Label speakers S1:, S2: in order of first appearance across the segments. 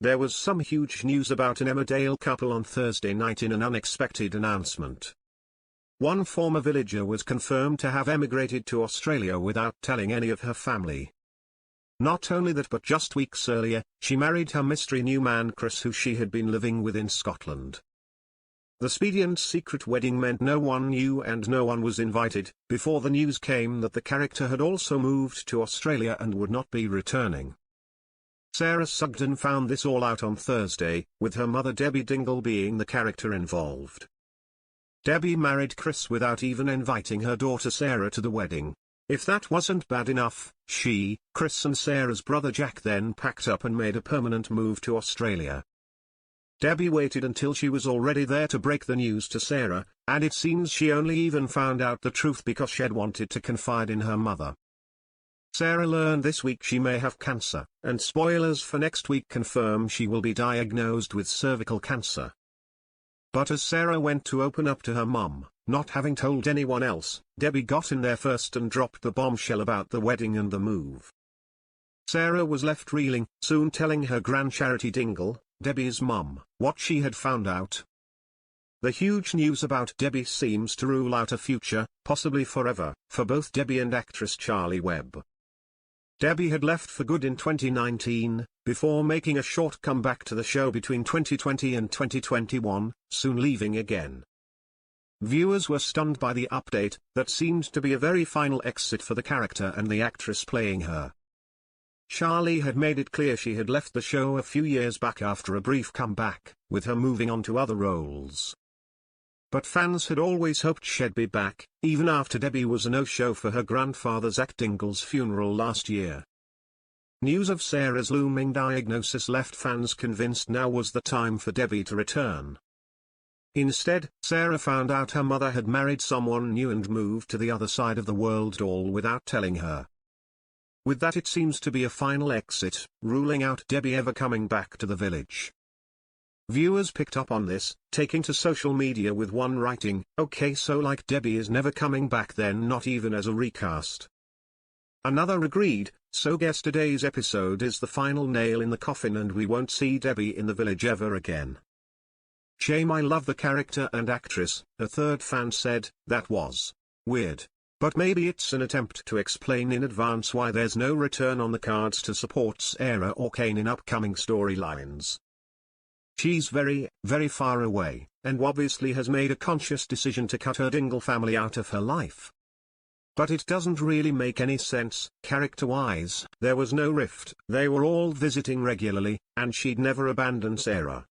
S1: There was some huge news about an Emmerdale couple on Thursday night in an unexpected announcement. One former villager was confirmed to have emigrated to Australia without telling any of her family. Not only that, but just weeks earlier, she married her mystery new man Chris, who she had been living with in Scotland. The speedy and secret wedding meant no one knew and no one was invited, before the news came that the character had also moved to Australia and would not be returning. Sarah Sugden found this all out on Thursday, with her mother Debbie Dingle being the character involved. Debbie married Chris without even inviting her daughter Sarah to the wedding. If that wasn't bad enough, she, Chris and Sarah's brother Jack then packed up and made a permanent move to Australia. Debbie waited until she was already there to break the news to Sarah, and it seems she only even found out the truth because she had wanted to confide in her mother. Sarah learned this week she may have cancer, and spoilers for next week confirm she will be diagnosed with cervical cancer. But as Sarah went to open up to her mum, not having told anyone else, Debbie got in there first and dropped the bombshell about the wedding and the move. Sarah was left reeling, soon telling her gran Charity Dingle, Debbie's mum, what she had found out. The huge news about Debbie seems to rule out a future, possibly forever, for both Debbie and actress Charlie Webb. Debbie had left for good in 2019, before making a short comeback to the show between 2020 and 2021, soon leaving again. Viewers were stunned by the update, that seemed to be a very final exit for the character and the actress playing her. Charlie had made it clear she had left the show a few years back after a brief comeback, with her moving on to other roles. But fans had always hoped she'd be back, even after Debbie was a no-show for her grandfather Zach Dingle's funeral last year. News of Sarah's looming diagnosis left fans convinced now was the time for Debbie to return. Instead, Sarah found out her mother had married someone new and moved to the other side of the world, all without telling her. With that, it seems to be a final exit, ruling out Debbie ever coming back to the village. Viewers picked up on this, taking to social media with one writing, "Okay, so like Debbie is never coming back then, not even as a recast." Another agreed, "So guess today's episode is the final nail in the coffin and we won't see Debbie in the village ever again." "Shame, I love the character and actress," a third fan said. "That was weird. But maybe it's an attempt to explain in advance why there's no return on the cards to support Sarah or Kane in upcoming storylines. She's very, very far away, and obviously has made a conscious decision to cut her Dingle family out of her life. But it doesn't really make any sense, character-wise. There was no rift, they were all visiting regularly, and she'd never abandon Sarah.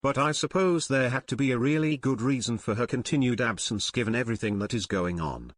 S1: But I suppose there had to be a really good reason for her continued absence given everything that is going on."